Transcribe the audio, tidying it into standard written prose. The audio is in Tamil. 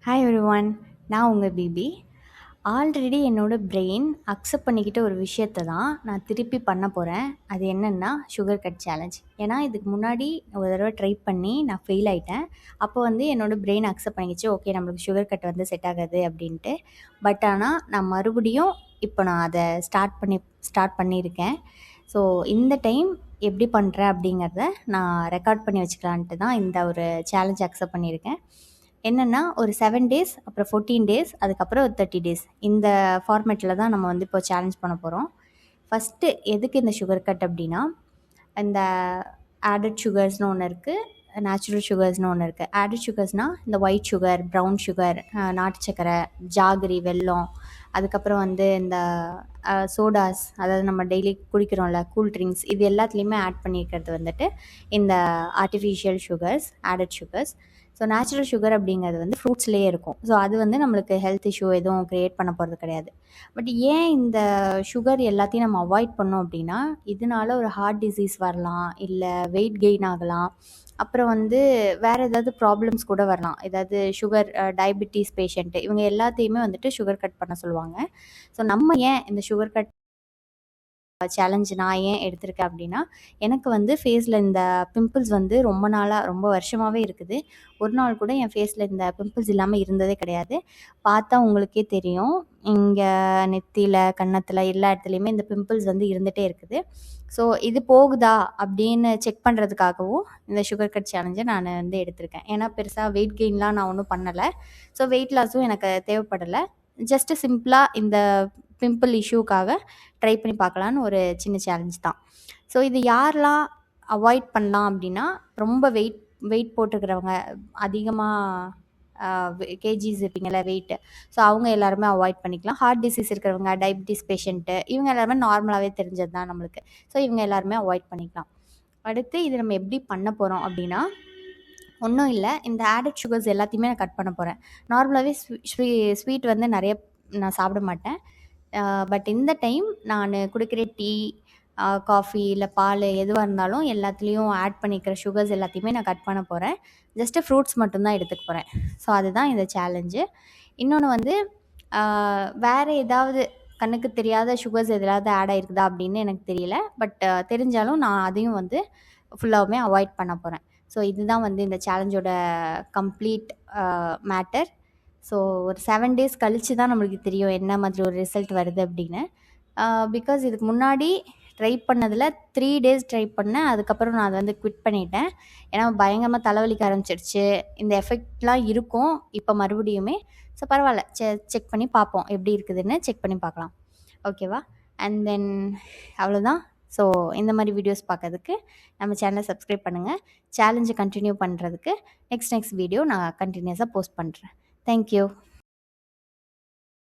Hi everyone. நான் உங்கள் பிபி. ஆல்ரெடி என்னோட பிரெயின் அக்செப்ட் பண்ணிக்கிட்ட ஒரு விஷயத்தை தான் நான் திருப்பி பண்ண போகிறேன். அது என்னென்னா சுகர் கட் சேலஞ்ச். ஏன்னா இதுக்கு முன்னாடி ஒரு தடவை ட்ரை பண்ணி நான் ஃபெயில் ஆகிட்டேன். அப்போ வந்து என்னோடய பிரெயின் அக்செப்ட் பண்ணிக்கிச்சு, ஓகே நம்மளுக்கு சுகர் கட் வந்து செட் ஆகாது அப்படின்ட்டு. பட் ஆனால் நான் மறுபடியும் இப்போ நான் அதை ஸ்டார்ட் பண்ணியிருக்கேன். ஸோ இந்த டைம் எப்படி பண்ணுறேன் அப்படிங்கிறத நான் ரெக்கார்ட் பண்ணி வச்சுக்கலான்ட்டு தான் இந்த ஒரு சேலஞ்ச் அக்செப்ட் பண்ணியிருக்கேன். என்னென்னா ஒரு 7 டேஸ், அப்புறம் 14 டேஸ், அதுக்கப்புறம் ஒரு 30 டேஸ். இந்த ஃபார்மேட்டில் தான் நம்ம வந்து இப்போ சேலஞ்ச் பண்ண போகிறோம். ஃபஸ்ட்டு எதுக்கு இந்த சுகர் கட் அப்படின்னா, இந்த ஆடட் சுகர்ஸ்னு ஒன்று இருக்குது, நேச்சுரல் சுகர்ஸ்னு ஒன்று இருக்குது. ஆடட் சுகர்ஸ்னால் இந்த ஒயிட் சுகர், ப்ரௌன் சுகர், நாட்டு சக்கரை, ஜாகரி, வெல்லம், அதுக்கப்புறம் வந்து இந்த சோடாஸ், அதாவது நம்ம டெய்லி குடிக்கிறோம்ல கூல் ட்ரிங்க்ஸ், இது எல்லாத்துலேயுமே ஆட் பண்ணியிருக்கிறது வந்துட்டு இந்த artificial sugars, added sugars. So natural sugar அப்படிங்கிறது வந்து ஃப்ரூட்ஸ்லேயே இருக்கும். ஸோ அது வந்து நம்மளுக்கு ஹெல்த் இஷ்யூ எதுவும் க்ரியேட் பண்ண போகிறது கிடையாது. பட் ஏன் இந்த சுகர் எல்லாத்தையும் நம்ம அவாய்ட் பண்ணோம் அப்படின்னா, இதனால ஒரு ஹார்ட் டிசீஸ் வரலாம், இல்லை வெயிட் கெயின் ஆகலாம், அப்புறம் வந்து வேறு ஏதாவது ப்ராப்ளம்ஸ் கூட வரலாம். ஏதாவது சுகர் டயபிட்டிஸ் பேஷண்ட்டு, இவங்க எல்லாத்தையுமே வந்துட்டு சுகர் கட் பண்ண சொல்லுவாங்க. ஸோ நம்ம ஏன் இந்த சுகர் கட் சேலஞ்ச் நான் ஏன் எடுத்திருக்கேன் அப்படின்னா, எனக்கு வந்து ஃபேஸில் இந்த பிம்பிள்ஸ் வந்து ரொம்ப வருஷமாகவே இருக்குது. ஒரு நாள் கூட என் ஃபேஸில் இந்த பிம்பிள்ஸ் இல்லாமல் இருந்ததே கிடையாது. பார்த்தா உங்களுக்கே தெரியும், இங்கே நெத்தியில், கன்னத்தில், எல்லா இடத்துலையுமே இந்த பிம்பிள்ஸ் வந்து இருந்துகிட்டே இருக்குது. ஸோ இது போகுதா அப்படின்னு செக் பண்ணுறதுக்காகவும் இந்த சுகர் கட் சேலஞ்சை நான் வந்து எடுத்திருக்கேன். ஏன்னா பெருசாக வெயிட் கெயின்லாம் நான் ஒன்றும் பண்ணலை. ஸோ வெயிட் லாஸும் எனக்கு தேவைப்படலை. ஜஸ்ட்டு சிம்பிளாக இந்த பிம்பிள் இஷ்யூக்காக ட்ரை பண்ணி பார்க்கலான்னு ஒரு சின்ன சேலஞ்ச் தான். ஸோ இது யாரெலாம் அவாய்ட் பண்ணலாம் அப்படின்னா, ரொம்ப வெயிட் போட்டுருக்கிறவங்க, அதிகமாக கேஜிஸ் இருப்பீங்கள்ல வெயிட்டு, ஸோ அவங்க எல்லாருமே அவாய்ட் பண்ணிக்கலாம். ஹார்ட் டிசீஸ் இருக்கிறவங்க, டயபிட்டிஸ் பேஷண்ட்டு, இவங்க எல்லாருமே நார்மலாகவே தெரிஞ்சது தான் நம்மளுக்கு. ஸோ இவங்க எல்லாருமே அவாய்ட் பண்ணிக்கலாம். அடுத்து இது நம்ம எப்படி பண்ண போகிறோம் அப்படின்னா, ஒன்றும் இல்லை, இந்த ஆடட் சுகர்ஸ் எல்லாத்தையுமே நான் கட் பண்ண போகிறேன். நார்மலாகவே ஸ்வீட் வந்து நிறைய நான் சாப்பிட மாட்டேன். பட் இந்த டைம் நான் குடிக்கிற டீ, காஃபி, இல்லை பால், எதுவாக இருந்தாலும் எல்லாத்துலேயும் ஆட் பண்ணிக்கிற சுகர்ஸ் எல்லாத்தையுமே நான் கட் பண்ண போகிறேன். ஜஸ்ட்டு ஃப்ரூட்ஸ் மட்டும்தான் எடுத்துக்க போகிறேன். ஸோ அதுதான் இந்த சேலஞ்சு. இன்னொன்று வந்து வேறு ஏதாவது கண்ணுக்கு தெரியாத சுகர்ஸ் எதாவது ஆட் ஆகிருக்குதா அப்படின்னு எனக்கு தெரியல. பட் தெரிஞ்சாலும் நான் அதையும் வந்து ஃபுல்லாகவுமே அவாய்ட் பண்ண போகிறேன். ஸோ இதுதான் வந்து இந்த சேலஞ்சோட கம்ப்ளீட் மேட்டர். ஸோ ஒரு 7 டேஸ் கழித்து தான் நம்மளுக்கு தெரியும் என்ன மாதிரி ஒரு ரிசல்ட் வருது அப்படின்னு. பிகாஸ் இதுக்கு முன்னாடி ட்ரை பண்ணதில் 3 டேஸ் ட்ரை பண்ணேன். அதுக்கப்புறம் நான் அதை வந்து குவிட் பண்ணிட்டேன். ஏன்னா பயங்கரமாக தலைவலிக்க ஆரம்பிச்சிருச்சு. இந்த எஃபெக்ட்லாம் இருக்கும் இப்போ மறுபடியுமே. ஸோ பரவாயில்ல, செக் பண்ணி பார்ப்போம் எப்படி இருக்குதுன்னு செக் பண்ணி பார்க்கலாம். ஓகேவா? அண்ட் தென் அவ்வளோதான். ஸோ இந்த மாதிரி வீடியோஸ் பார்க்கறதுக்கு நம்ம சேனலை சப்ஸ்கிரைப் பண்ணுங்கள். சேலஞ்சை கண்டினியூ பண்ணுறதுக்கு நெக்ஸ்ட் வீடியோ நான் கண்டினியூஸாக போஸ்ட் பண்ணுறேன். Thank you.